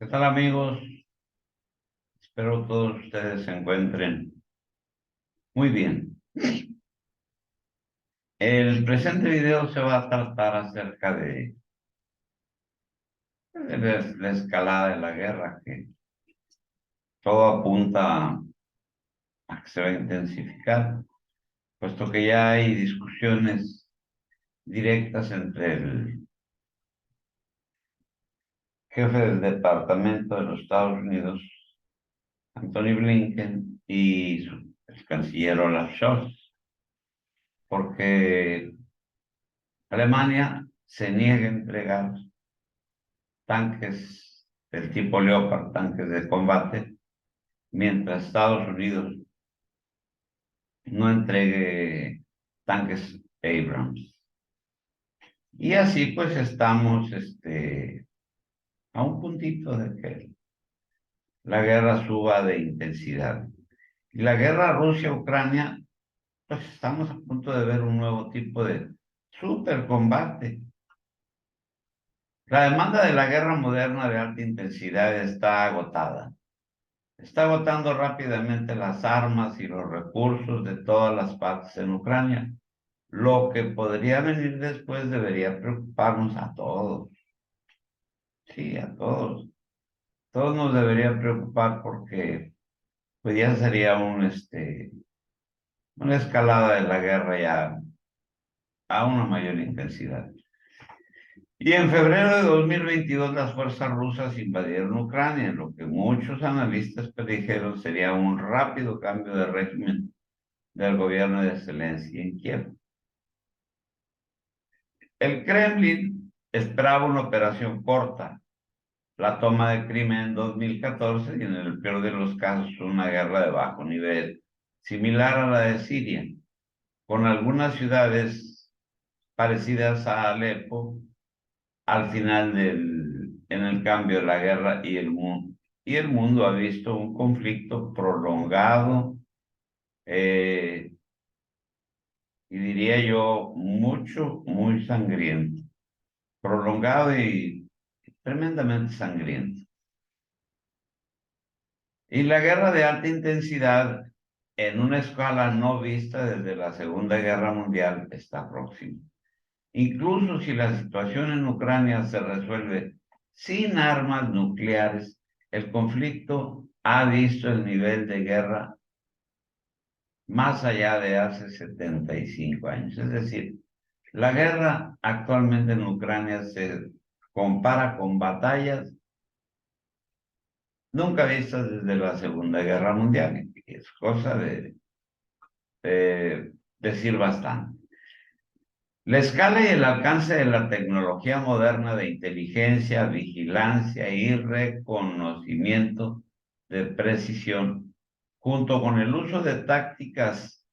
¿Qué tal, amigos? Espero todos ustedes se encuentren muy bien. El presente video se va a tratar acerca de la escalada de la guerra, que todo apunta a que se va a intensificar, puesto que ya hay discusiones directas entre el jefe del Departamento de los Estados Unidos, Anthony Blinken, y el canciller Olaf Scholz, porque Alemania se niega a entregar tanques del tipo Leopard, tanques de combate, mientras Estados Unidos no entregue tanques Abrams. Y así pues estamos a un puntito de que la guerra suba de intensidad. Y la guerra Rusia-Ucrania, pues estamos a punto de ver un nuevo tipo de supercombate. La demanda de la guerra moderna de alta intensidad está agotada. Está agotando rápidamente las armas y los recursos de todas las partes en Ucrania. Lo que podría venir después debería preocuparnos a todos. Sí, a todos. Todos nos debería preocupar porque pues ya sería una escalada de la guerra ya a una mayor intensidad. Y en febrero de 2022 las fuerzas rusas invadieron Ucrania, lo que muchos analistas predijeron sería un rápido cambio de régimen del gobierno de Zelensky en Kiev. El Kremlin esperaba una operación corta, la toma de Crimea en 2014 y en el peor de los casos una guerra de bajo nivel, similar a la de Siria, con algunas ciudades parecidas a Alepo al final en el cambio de la guerra y el mundo. Y el mundo ha visto un conflicto prolongado, eh, y diría yo, muy sangriento, prolongado y tremendamente sangriento. Y la guerra de alta intensidad, en una escala no vista desde la Segunda Guerra Mundial, está próxima. Incluso si la situación en Ucrania se resuelve sin armas nucleares, el conflicto ha visto el nivel de guerra más allá de hace 75 años. Es decir, la guerra actualmente en Ucrania se compara con batallas nunca vistas desde la Segunda Guerra Mundial. Es cosa de decir bastante. La escala y el alcance de la tecnología moderna de inteligencia, vigilancia y reconocimiento de precisión, junto con el uso de tácticas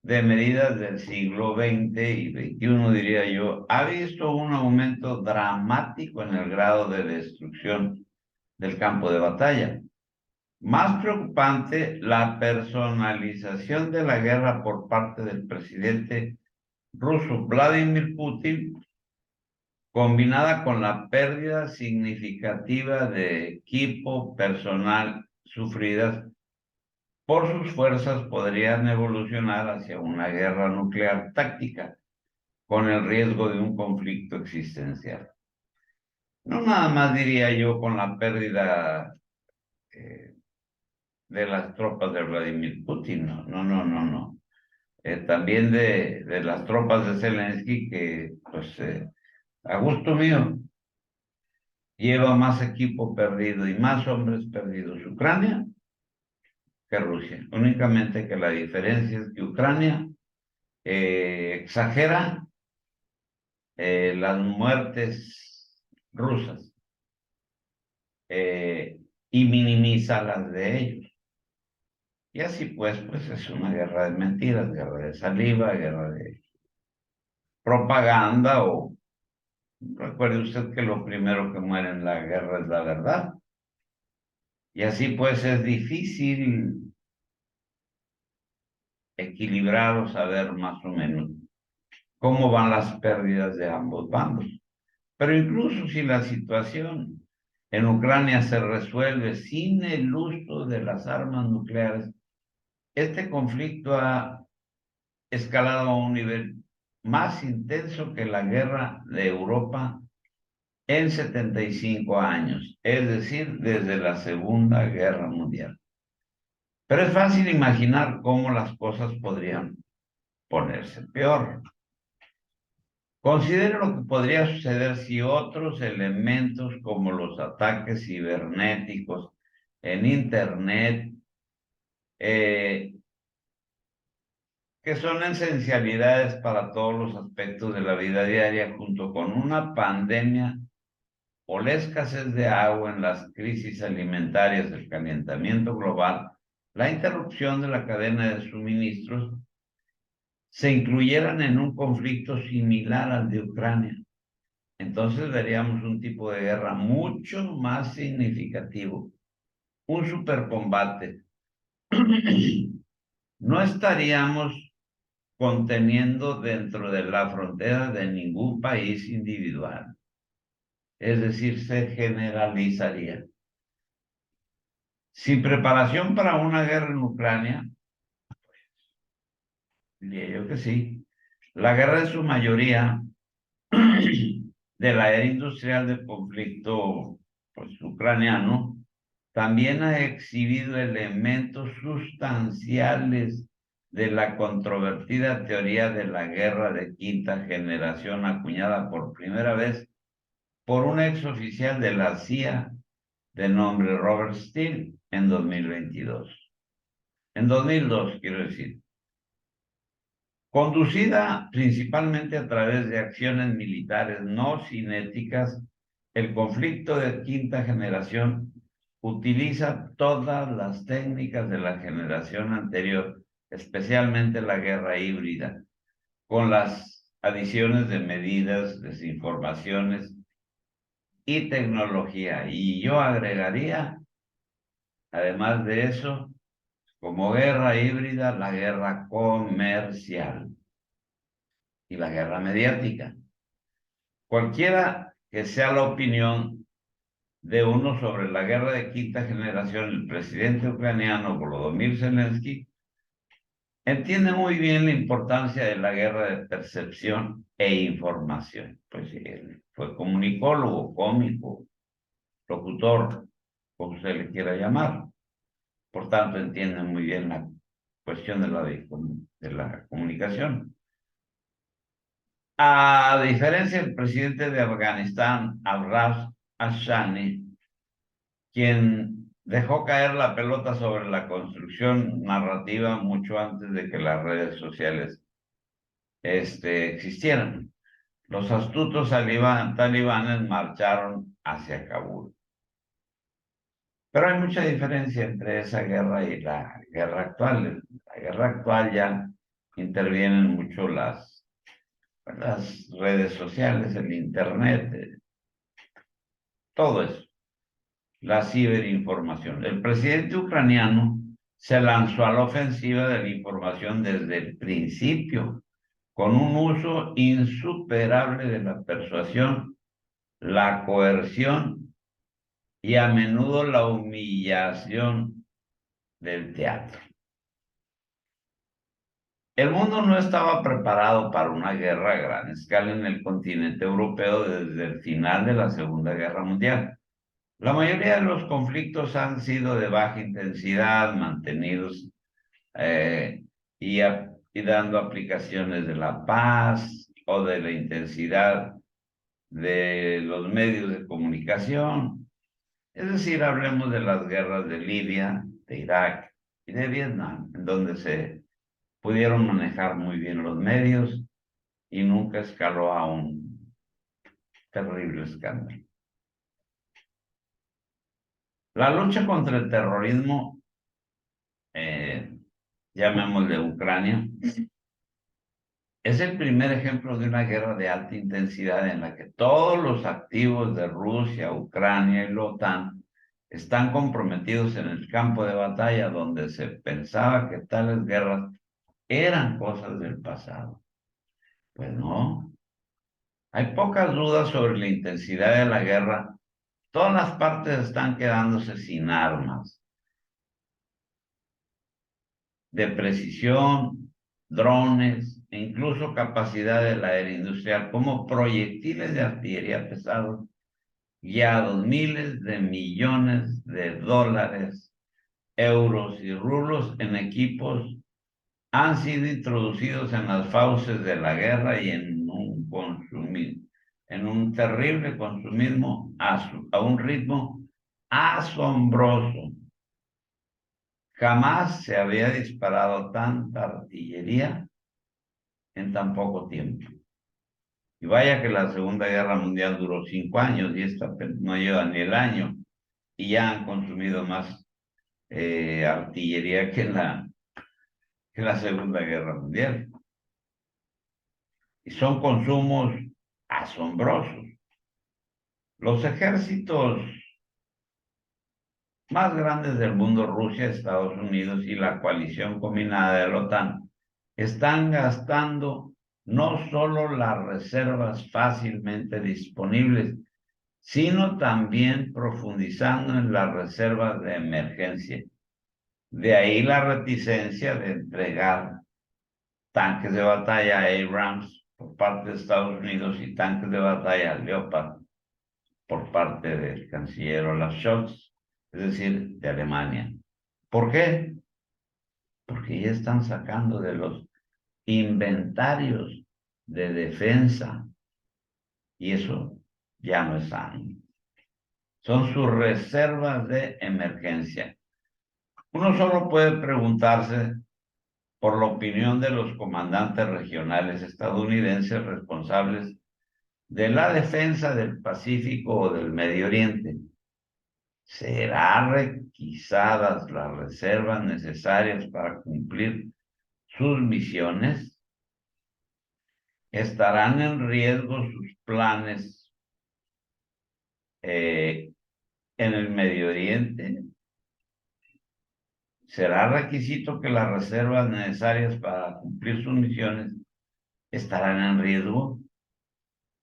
de medidas del siglo XX y XXI, diría yo, ha visto un aumento dramático en el grado de destrucción del campo de batalla. Más preocupante, la personalización de la guerra por parte del presidente ruso Vladimir Putin, combinada con la pérdida significativa de equipo personal sufridas por sus fuerzas, podrían evolucionar hacia una guerra nuclear táctica, con el riesgo de un conflicto existencial. No nada más diría yo con la pérdida de las tropas de Vladimir Putin, no. También de las tropas de Zelensky, que pues a gusto mío lleva más equipo perdido y más hombres perdidos Ucrania que Rusia. Únicamente que la diferencia es que Ucrania exagera las muertes rusas y minimiza las de ellos. Y así pues es una guerra de mentiras, guerra de saliva, guerra de propaganda o recuerde usted que lo primero que muere en la guerra es la verdad. Y así pues es difícil equilibrar o saber más o menos cómo van las pérdidas de ambos bandos. Pero incluso si la situación en Ucrania se resuelve sin el uso de las armas nucleares, este conflicto ha escalado a un nivel más intenso que la guerra de Europa en 75 años, es decir, desde la Segunda Guerra Mundial. Pero es fácil imaginar cómo las cosas podrían ponerse peor. Considere lo que podría suceder si otros elementos como los ataques cibernéticos en Internet, eh, que son esencialidades para todos los aspectos de la vida diaria, junto con una pandemia o la escasez de agua en las crisis alimentarias del calentamiento global, la interrupción de la cadena de suministros, se incluyeran en un conflicto similar al de Ucrania. Entonces veríamos un tipo de guerra mucho más significativo, un supercombate. No estaríamos conteniendo dentro de la frontera de ningún país individual, es decir, se generalizaría. Sin preparación para una guerra en Ucrania, diría yo que sí. La guerra en su mayoría de la era industrial del conflicto pues, ucraniano también ha exhibido elementos sustanciales de la controvertida teoría de la guerra de quinta generación acuñada por primera vez por un ex oficial de la CIA de nombre Robert Steele en 2022. En 2002, quiero decir. Conducida principalmente a través de acciones militares no cinéticas, el conflicto de quinta generación utiliza todas las técnicas de la generación anterior, especialmente la guerra híbrida, con las adiciones de medidas, desinformaciones y tecnología. Y yo agregaría, además de eso, como guerra híbrida, la guerra comercial y la guerra mediática. Cualquiera que sea la opinión de uno sobre la guerra de quinta generación, el presidente ucraniano Volodymyr Zelensky entiende muy bien la importancia de la guerra de percepción e información. Pues él fue comunicólogo, cómico, locutor, como se le quiera llamar. Por tanto, entiende muy bien la cuestión de la comunicación. A diferencia del presidente de Afganistán, Ashraf Ghani, quien dejó caer la pelota sobre la construcción narrativa mucho antes de que las redes sociales existieran. Los astutos talibanes marcharon hacia Kabul. Pero hay mucha diferencia entre esa guerra y la guerra actual. En la guerra actual ya intervienen mucho las redes sociales, el Internet, todo eso, la ciberinformación. El presidente ucraniano se lanzó a la ofensiva de la información desde el principio, con un uso insuperable de la persuasión, la coerción y a menudo la humillación del teatro. El mundo no estaba preparado para una guerra a gran escala en el continente europeo desde el final de la Segunda Guerra Mundial. La mayoría de los conflictos han sido de baja intensidad, mantenidos eh, y dando aplicaciones de la paz o de la intensidad de los medios de comunicación. Es decir, hablemos de las guerras de Libia, de Irak y de Vietnam, en donde se pudieron manejar muy bien los medios y nunca escaló a un terrible escándalo. La lucha contra el terrorismo, llamémosle Ucrania, es el primer ejemplo de una guerra de alta intensidad en la que todos los activos de Rusia, Ucrania y la OTAN están comprometidos en el campo de batalla donde se pensaba que tales guerras eran cosas del pasado. Pues no. Hay pocas dudas sobre la intensidad de la guerra Todas las partes están quedándose sin armas de precisión, drones e incluso capacidad de la aeroindustrial como proyectiles de artillería pesados guiados miles de millones de dólares, euros y rublos en equipos han sido introducidos en las fauces de la guerra y en un terrible consumismo a un ritmo asombroso. Jamás se había disparado tanta artillería en tan poco tiempo. Y vaya que la Segunda Guerra Mundial duró 5 años y esta no lleva ni el año y ya han consumido más artillería que en la Segunda Guerra Mundial. Y son consumos asombrosos. Los ejércitos más grandes del mundo, Rusia, Estados Unidos y la coalición combinada de la OTAN, están gastando no solo las reservas fácilmente disponibles, sino también profundizando en las reservas de emergencia. De ahí la reticencia de entregar tanques de batalla Abrams por parte de Estados Unidos y tanques de batalla Leopard por parte del canciller Olaf Scholz, es decir, de Alemania. ¿Por qué? Porque ya están sacando de los inventarios de defensa y eso ya no es sano. Son sus reservas de emergencia. Uno solo puede preguntarse por la opinión de los comandantes regionales estadounidenses responsables de la defensa del Pacífico o del Medio Oriente. ¿Serán requisadas las reservas necesarias para cumplir sus misiones? ¿Estarán en riesgo sus planes en el Medio Oriente? ¿Será requisito que las reservas necesarias para cumplir sus misiones estarán en riesgo?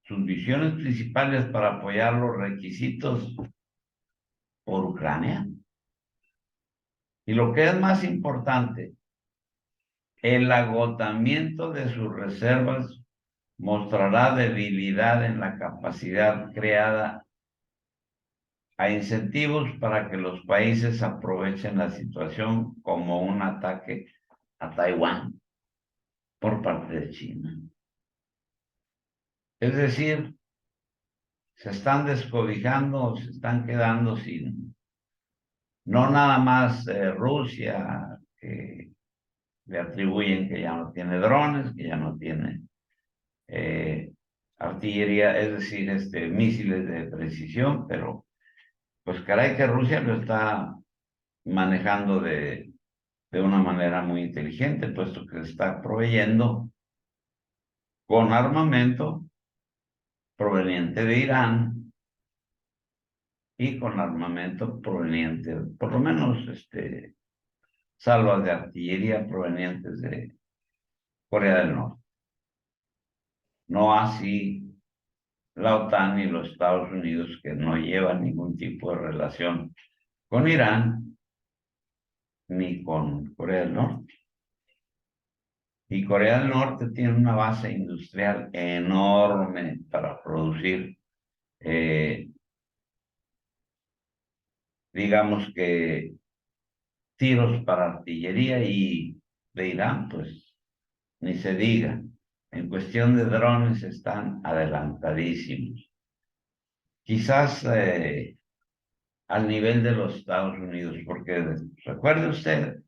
Sus misiones principales para apoyar los requisitos por Ucrania. Y lo que es más importante, el agotamiento de sus reservas mostrará debilidad en la capacidad creada a incentivos para que los países aprovechen la situación como un ataque a Taiwán por parte de China. Es decir, se están descobijando, se están quedando sin, no nada más Rusia, que le atribuyen que ya no tiene drones, que ya no tiene artillería, es decir, misiles de precisión, pero pues caray que Rusia lo está manejando de una manera muy inteligente, puesto que está proveyendo con armamento proveniente de Irán y con armamento proveniente, por lo menos, salvas de artillería provenientes de Corea del Norte. No así la OTAN y los Estados Unidos, que no llevan ningún tipo de relación con Irán ni con Corea del Norte. Y Corea del Norte tiene una base industrial enorme para producir, digamos que, tiros para artillería y de Irán, pues, ni se diga. En cuestión de drones están adelantadísimos. Quizás al nivel de los Estados Unidos, porque recuerde usted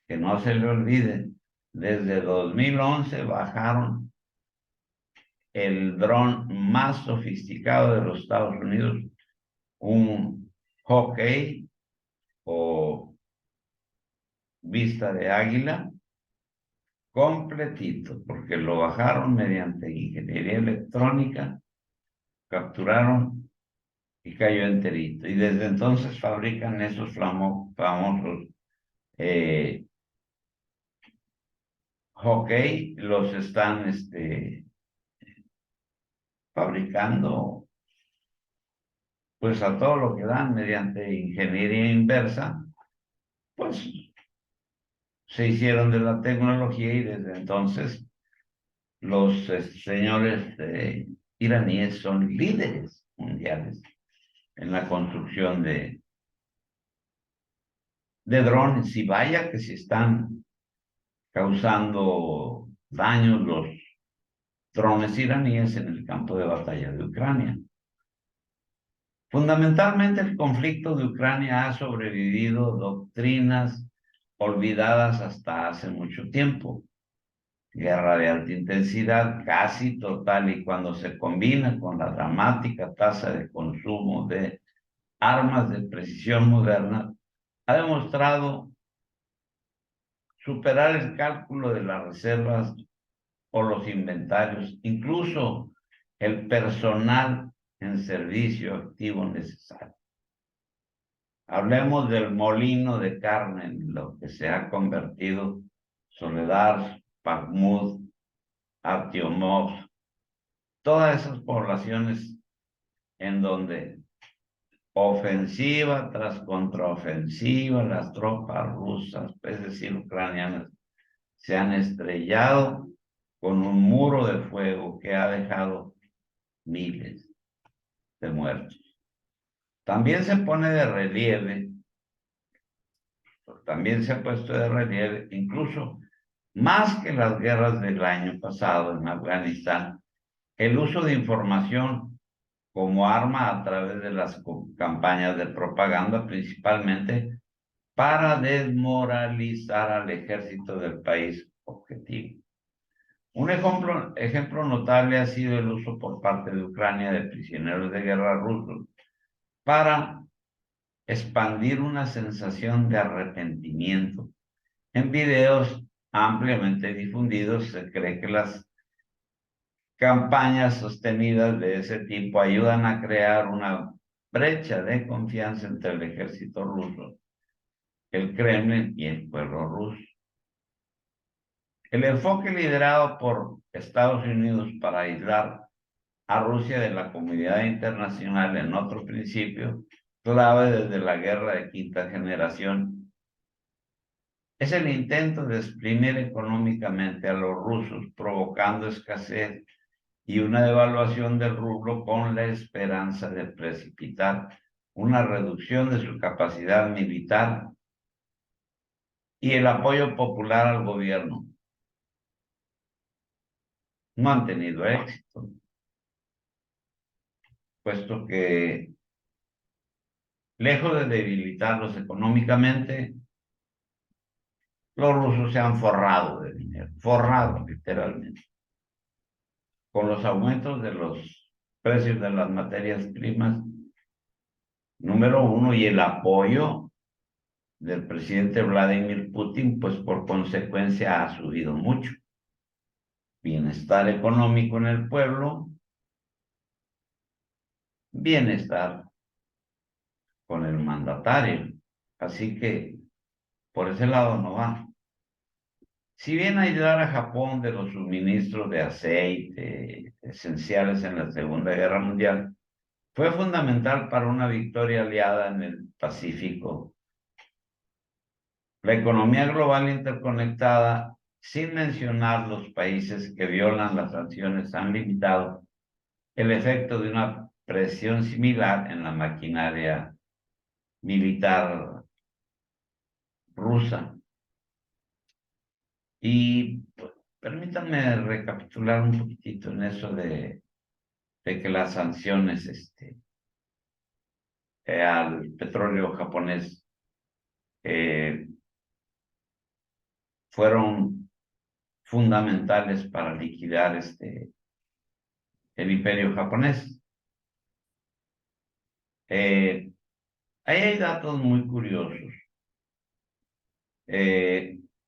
que no se le olvide, desde 2011 bajaron el dron más sofisticado de los Estados Unidos, un Hawkeye o vista de águila, completito, porque lo bajaron mediante ingeniería electrónica, capturaron y cayó enterito. Y desde entonces fabrican esos famosos Hawkeye, los están fabricando pues a todo lo que dan mediante ingeniería inversa, pues se hicieron de la tecnología y desde entonces los señores iraníes son líderes mundiales en la construcción de drones. Y vaya que se están causando daños los drones iraníes en el campo de batalla de Ucrania. Fundamentalmente el conflicto de Ucrania ha sobrevivido doctrinas olvidadas hasta hace mucho tiempo. Guerra de alta intensidad casi total, y cuando se combina con la dramática tasa de consumo de armas de precisión moderna, ha demostrado superar el cálculo de las reservas o los inventarios, incluso el personal en servicio activo necesario. Hablemos del molino de carne en lo que se ha convertido Soledar, Bakhmut, Artyomov, todas esas poblaciones en donde ofensiva tras contraofensiva, las tropas rusas, es decir, ucranianas, se han estrellado con un muro de fuego que ha dejado miles de muertos. También se pone de relieve, también se ha puesto de relieve, incluso más que las guerras del año pasado en Afganistán, el uso de información como arma a través de las campañas de propaganda, principalmente para desmoralizar al ejército del país objetivo. Un ejemplo notable ha sido el uso por parte de Ucrania de prisioneros de guerra rusos para expandir una sensación de arrepentimiento. En videos ampliamente difundidos se cree que las campañas sostenidas de ese tipo ayudan a crear una brecha de confianza entre el ejército ruso, el Kremlin y el pueblo ruso. El enfoque liderado por Estados Unidos para aislar a Rusia de la comunidad internacional en otro principio clave desde la guerra de quinta generación es el intento de exprimir económicamente a los rusos, provocando escasez y una devaluación del rublo con la esperanza de precipitar una reducción de su capacidad militar y el apoyo popular al gobierno. No han tenido éxito, puesto que lejos de debilitarlos económicamente, los rusos se han forrado de dinero, forrado literalmente, con los aumentos de los precios de las materias primas, número uno, y el apoyo del presidente Vladimir Putin, pues por consecuencia ha subido mucho. Bienestar económico en el pueblo, bienestar con el mandatario. Así que por ese lado no va. Si bien ayudar a Japón de los suministros de aceite esenciales en la Segunda Guerra Mundial fue fundamental para una victoria aliada en el Pacífico. La economía global interconectada, sin mencionar los países que violan las sanciones, han limitado el efecto de una presión similar en la maquinaria militar rusa. Y pues, permítanme recapitular un poquitito en eso de que las sanciones al petróleo japonés fueron fundamentales para liquidar el imperio japonés. Ahí hay datos muy curiosos.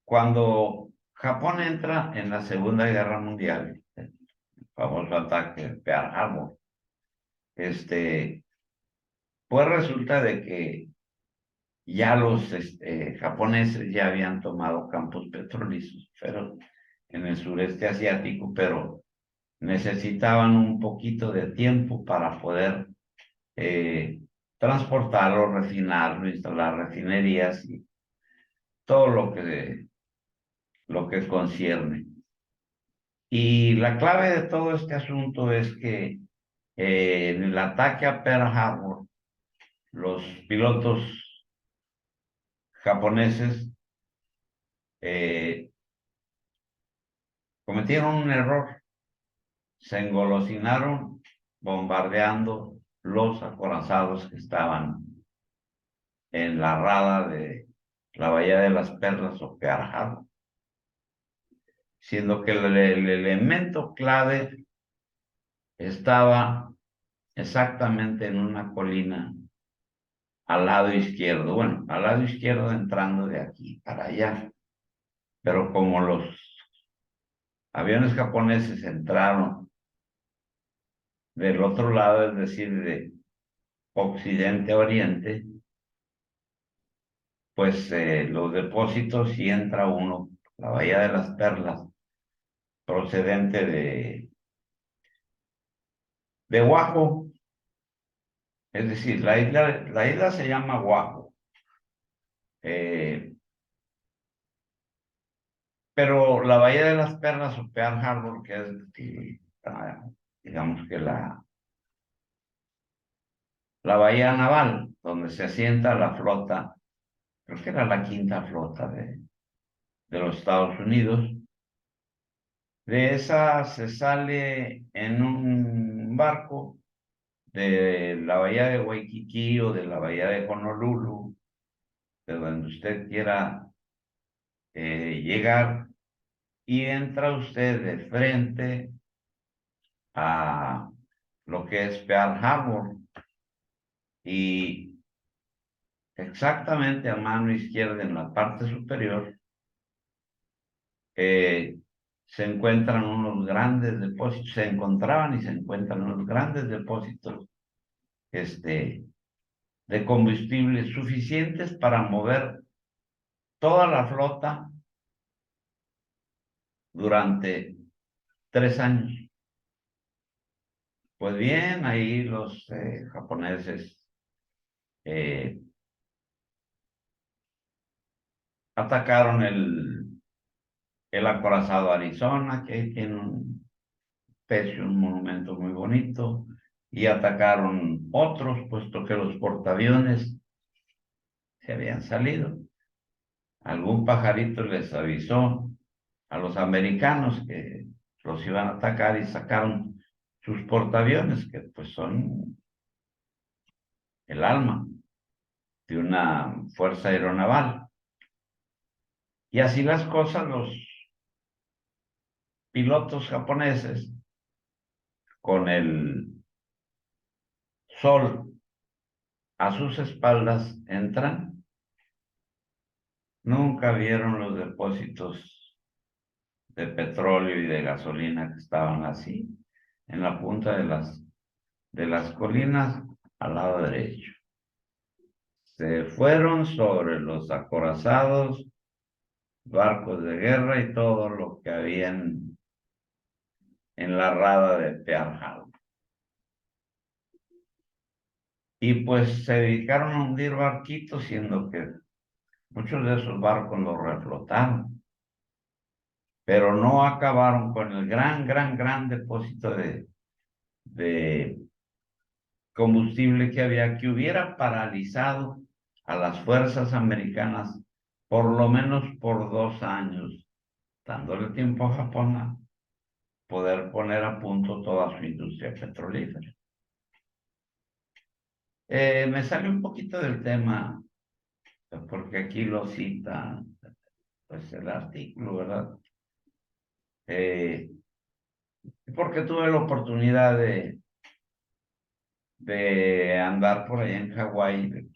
Cuando Japón entra en la Segunda Guerra Mundial, el famoso ataque de Pearl Harbor, pues resulta de que ya los japoneses ya habían tomado campos petrolíferos pero en el sureste asiático, pero necesitaban un poquito de tiempo para poder transportarlo, refinarlo, instalar refinerías y todo lo que concierne. Y la clave de todo este asunto es que en el ataque a Pearl Harbor, los pilotos japoneses eh, cometieron un error, se engolosinaron bombardeando los acorazados que estaban en la rada de la Bahía de las Perlas o Pearl Harbor, siendo que el elemento clave estaba exactamente en una colina al lado izquierdo, bueno, al lado izquierdo entrando de aquí para allá, pero como los aviones japoneses entraron del otro lado, es decir, de occidente a oriente, pues los depósitos y entra uno, la Bahía de las Perlas, procedente de Oahu, es decir, la isla se llama Oahu, eh, pero la Bahía de las Perlas o Pearl Harbor, que es, digamos que la bahía naval, donde se asienta la flota, creo que era la quinta flota de los Estados Unidos. De esa se sale en un barco de la bahía de Waikiki o de la bahía de Honolulu, de donde usted quiera llegar, y entra usted de frente a lo que es Pearl Harbor y exactamente a mano izquierda en la parte superior eh, se encuentran unos grandes depósitos, se encontraban y se encuentran unos grandes depósitos este, de combustible suficientes para mover toda la flota durante 3 años. Pues bien, ahí los japoneses eh, atacaron el acorazado Arizona, que tiene un pecio, un monumento muy bonito, y atacaron otros, puesto que los portaaviones se habían salido. Algún pajarito les avisó a los americanos que los iban a atacar y sacaron sus portaaviones, que pues son el alma de una fuerza aeronaval. Y así las cosas, los pilotos japoneses, con el sol a sus espaldas, entran. Nunca vieron los depósitos de petróleo y de gasolina que estaban así, en la punta de las colinas al lado derecho. Se fueron sobre los acorazados, barcos de guerra y todo lo que habían en la rada de Pearl Harbor. Y pues se dedicaron a hundir barquitos, siendo que muchos de esos barcos los reflotaron, pero no acabaron con el gran depósito de combustible que había, que hubiera paralizado a las fuerzas americanas por lo menos por 2 años, dándole tiempo a Japón a poder poner a punto toda su industria petrolífera. Me sale un poquito del tema, porque aquí lo cita, pues, el artículo, ¿verdad? Porque tuve la oportunidad de andar por allá en Hawái,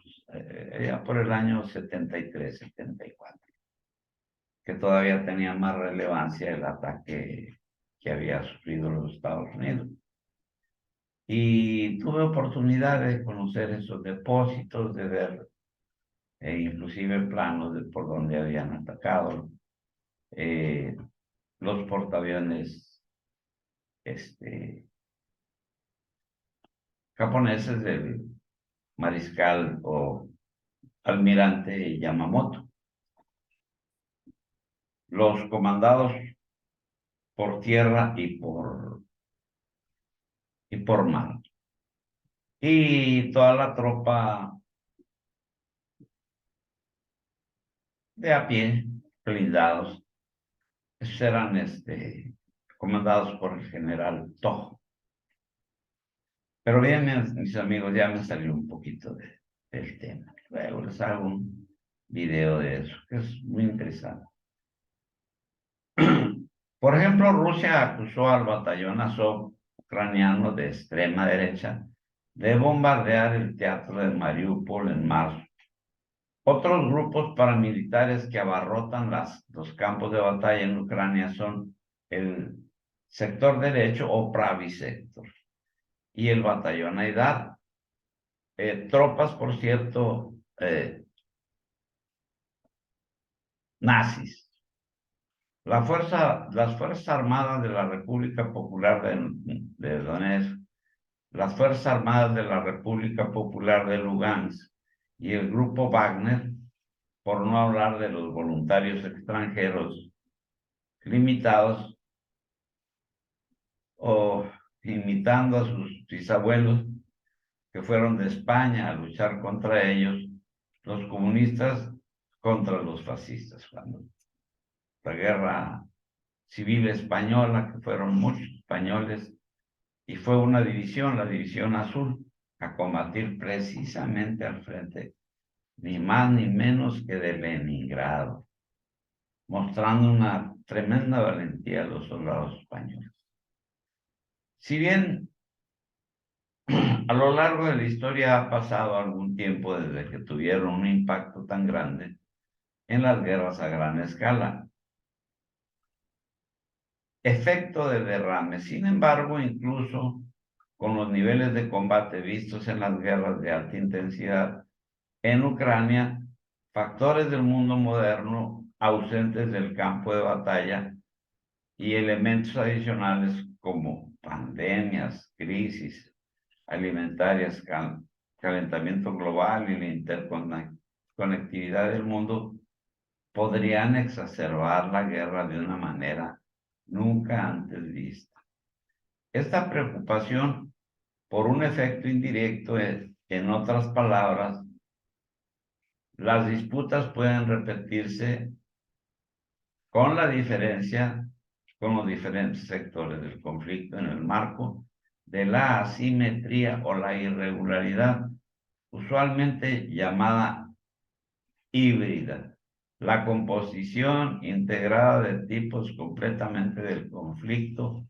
ya por el año 73, 74, que todavía tenía más relevancia el ataque que había sufrido los Estados Unidos. Y tuve oportunidad de conocer esos depósitos, de ver inclusive planos de por donde habían atacado eh, los portaaviones este, japoneses del mariscal o almirante Yamamoto. Los comandados por tierra y por mar. Y toda la tropa de a pie, blindados, esos eran comandados por el general Tojo. Pero bien, mis amigos, ya me salió un poquito del tema. Luego les hago un video de eso, que es muy interesante. Por ejemplo, Rusia acusó al batallón Azov ucraniano de extrema derecha de bombardear el teatro de Mariupol en marzo. Otros grupos paramilitares que abarrotan los campos de batalla en Ucrania son el sector derecho o Pravi Sector y el batallón Aidar. Tropas, por cierto, nazis. Las Fuerzas Armadas de la República Popular de Donetsk, las Fuerzas Armadas de la República Popular de Lugansk y el grupo Wagner, por no hablar de los voluntarios extranjeros limitados o imitando a sus bisabuelos que fueron de España a luchar contra ellos, los comunistas contra los fascistas, cuando la guerra civil española, que fueron muchos españoles, y fue una división, la división azul, a combatir precisamente al frente, ni más ni menos que de Leningrado, mostrando una tremenda valentía a los soldados españoles. Si bien a lo largo de la historia ha pasado algún tiempo desde que tuvieron un impacto tan grande en las guerras a gran escala, efecto de derrame. Sin embargo, incluso con los niveles de combate vistos en las guerras de alta intensidad en Ucrania, factores del mundo moderno ausentes del campo de batalla y elementos adicionales como pandemias, crisis alimentarias, calentamiento global y la interconectividad del mundo podrían exacerbar la guerra de una manera nunca antes vista. Esta preocupación por un efecto indirecto es, en otras palabras, las disputas pueden repetirse con la diferencia, con los diferentes sectores del conflicto en el marco de la asimetría o la irregularidad, usualmente llamada híbrida, la composición integrada de tipos completamente del conflicto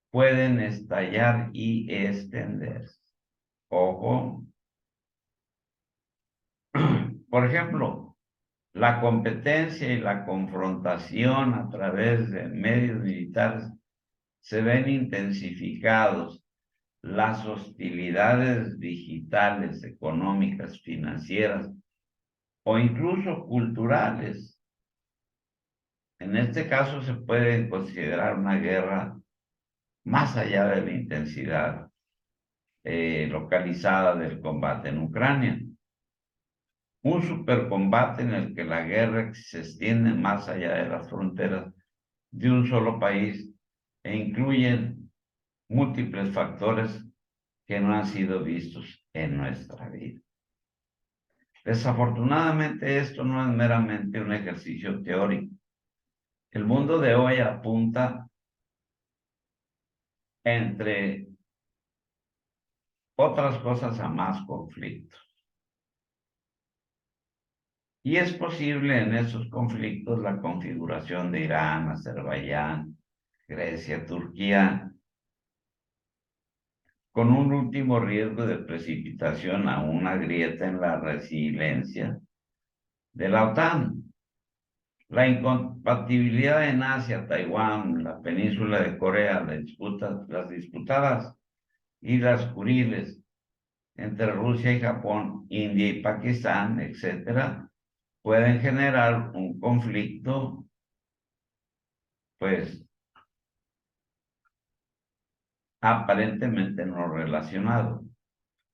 pueden estallar y extenderse. Ojo. Por ejemplo, la competencia y la confrontación a través de medios militares se ven intensificados. Las hostilidades digitales, económicas, financieras o incluso culturales. En este caso se puede considerar una guerra más allá de la intensidad localizada del combate en Ucrania. Un supercombate en el que la guerra se extiende más allá de las fronteras de un solo país e incluyen múltiples factores que no han sido vistos en nuestra vida. Desafortunadamente, esto no es meramente un ejercicio teórico. El mundo de hoy apunta, entre otras cosas, a más conflictos. Y es posible en esos conflictos la configuración de Irán, Azerbaiyán, Grecia, Turquía, con un último riesgo de precipitación a una grieta en la resiliencia de la OTAN. La incompatibilidad en Asia, Taiwán, la península de Corea, las disputadas Islas Kuriles entre Rusia y Japón, India y Pakistán, etcétera, pueden generar un conflicto, pues, aparentemente no relacionado,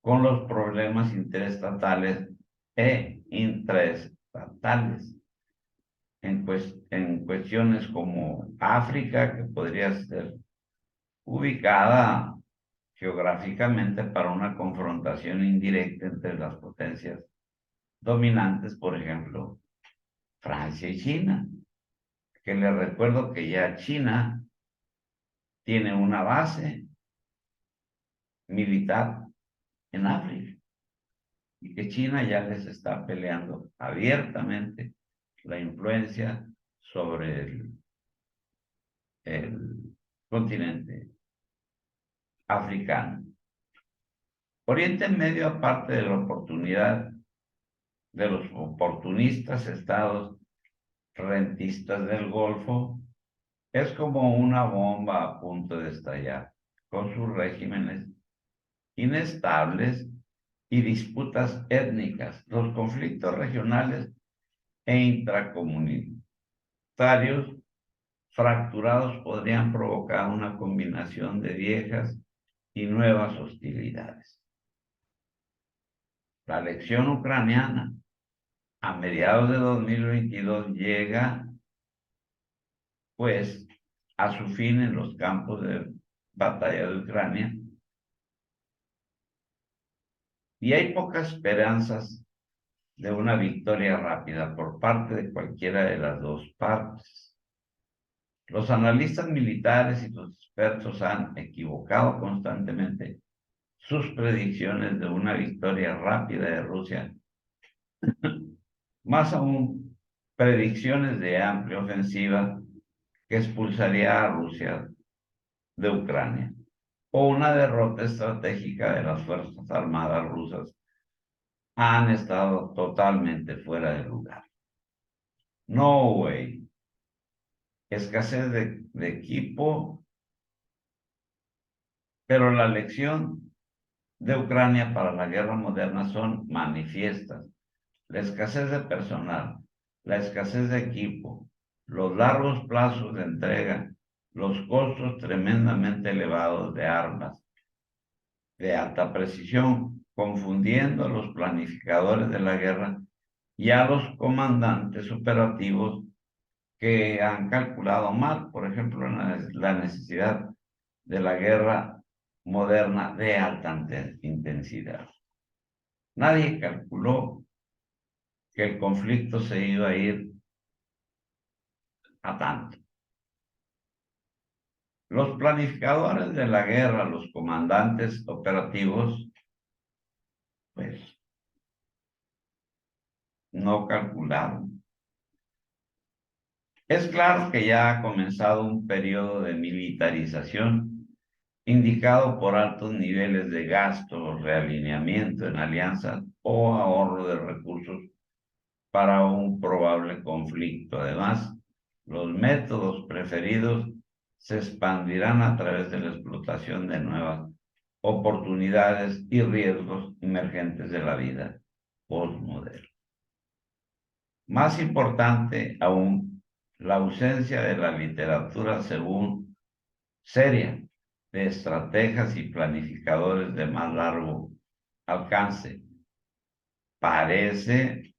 con los problemas interestatales e intraestatales en cuestiones como África, que podría ser ubicada geográficamente para una confrontación indirecta entre las potencias dominantes, por ejemplo, Francia y China, que les recuerdo que ya China tiene una base militar en África y que China ya les está peleando abiertamente la influencia sobre el continente africano. Oriente Medio, aparte de la oportunidad de los oportunistas estados rentistas del Golfo, es como una bomba a punto de estallar, con sus regímenes inestables y disputas étnicas. Los conflictos regionales e intracomunitarios fracturados podrían provocar una combinación de viejas y nuevas hostilidades. La elección ucraniana a mediados de 2022 llega, pues, a su fin en los campos de batalla de Ucrania y hay pocas esperanzas de una victoria rápida por parte de cualquiera de las dos partes. Los analistas militares y los expertos han equivocado constantemente sus predicciones de una victoria rápida de Rusia, más aún predicciones de amplia ofensiva que expulsaría a Rusia de Ucrania o una derrota estratégica de las Fuerzas Armadas rusas han estado totalmente fuera de lugar. No way. Escasez de equipo, pero la lección de Ucrania para la guerra moderna son manifiestas. La escasez de personal, la escasez de equipo, los largos plazos de entrega, los costos tremendamente elevados de armas de alta precisión, confundiendo a los planificadores de la guerra y a los comandantes operativos que han calculado mal, por ejemplo, la necesidad de la guerra moderna de alta intensidad. Nadie calculó que el conflicto se iba a ir a tanto. Los planificadores de la guerra, los comandantes operativos, pues no calcularon. Es claro que ya ha comenzado un periodo de militarización indicado por altos niveles de gasto, realineamiento en alianzas o ahorro de recursos para un probable conflicto. Además, los métodos preferidos se expandirán a través de la explotación de nuevas oportunidades y riesgos emergentes de la vida postmoderna. Más importante aún, la ausencia de la literatura seria de estrategas y planificadores de más largo alcance parece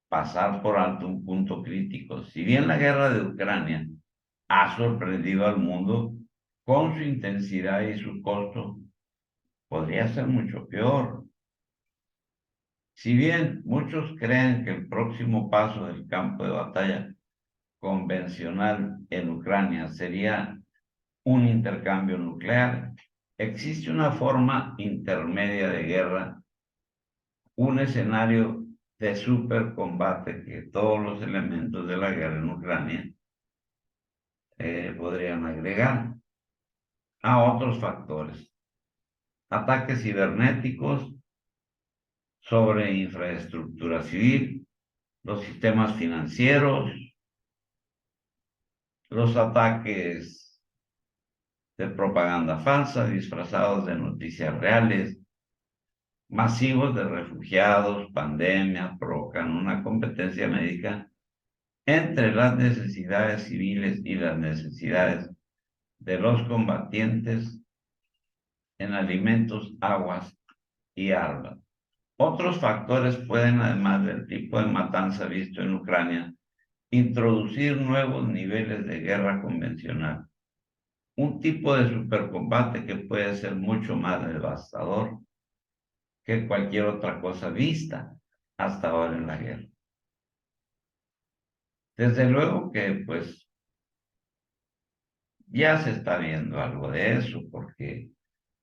pasar por alto un punto crítico. Si bien la guerra de Ucrania ha sorprendido al mundo con su intensidad y su costo, podría ser mucho peor. Si bien muchos creen que el próximo paso del campo de batalla convencional en Ucrania sería un intercambio nuclear, existe una forma intermedia de guerra, un escenario de supercombate que todos los elementos de la guerra en Ucrania podrían agregar a otros factores. Ataques cibernéticos sobre infraestructura civil, los sistemas financieros, los ataques de propaganda falsa disfrazados de noticias reales, masivos de refugiados, pandemias, provocan una competencia médica entre las necesidades civiles y las necesidades de los combatientes en alimentos, aguas y armas. Otros factores pueden, además del tipo de matanza visto en Ucrania, introducir nuevos niveles de guerra convencional, un tipo de supercombate que puede ser mucho más devastador que cualquier otra cosa vista hasta ahora en la guerra. Desde luego que pues ya se está viendo algo de eso, porque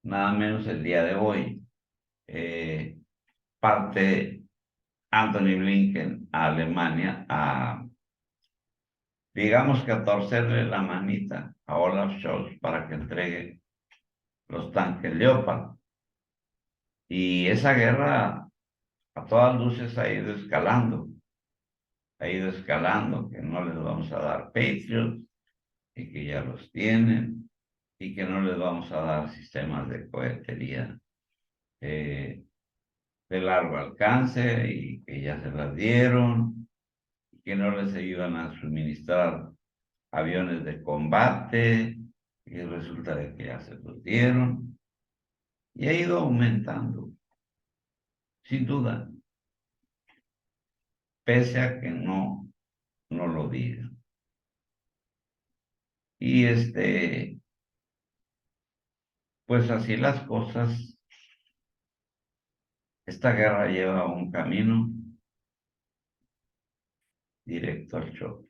nada menos el día de hoy parte Anthony Blinken a Alemania a, digamos que a torcerle la manita a Olaf Scholz para que entregue los tanques Leopard. Y esa guerra a todas luces ha ido escalando, que no les vamos a dar Patriots y que ya los tienen y que no les vamos a dar sistemas de cohetería de largo alcance y que ya se las dieron y que no les iban a suministrar aviones de combate y resulta de que ya se los dieron y ha ido aumentando, sin duda, pese a que no lo digan. Y pues así las cosas, esta guerra lleva un camino directo al choque.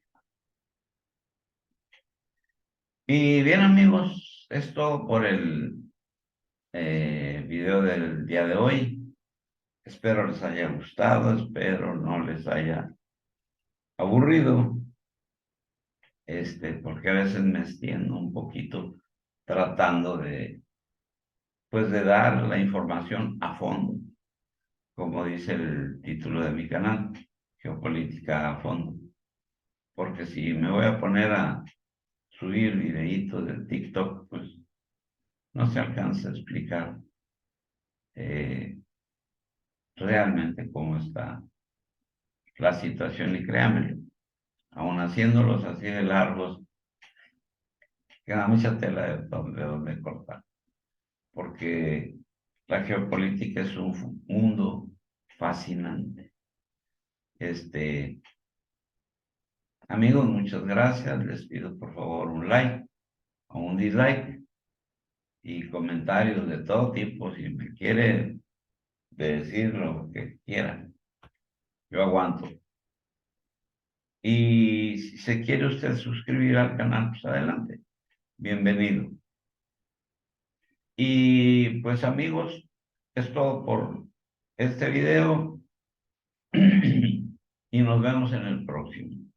Y bien amigos, es todo por el video del día de hoy. Espero les haya gustado, espero no les haya aburrido, porque a veces me extiendo un poquito tratando pues de dar la información a fondo, como dice el título de mi canal, Geopolítica a fondo. Porque si me voy a poner a subir videitos de TikTok, pues no se alcanza a explicar eh, realmente cómo está la situación y créanmelo, aun haciéndolos así de largos, queda mucha tela de donde cortar, porque la geopolítica es un mundo fascinante. Amigos, muchas gracias. Les pido por favor un like o un dislike y comentarios de todo tipo. Si me quiere decir lo que quieran, yo aguanto. Y si se quiere usted suscribir al canal, pues adelante. Bienvenido. Y pues amigos, es todo por este video y nos vemos en el próximo.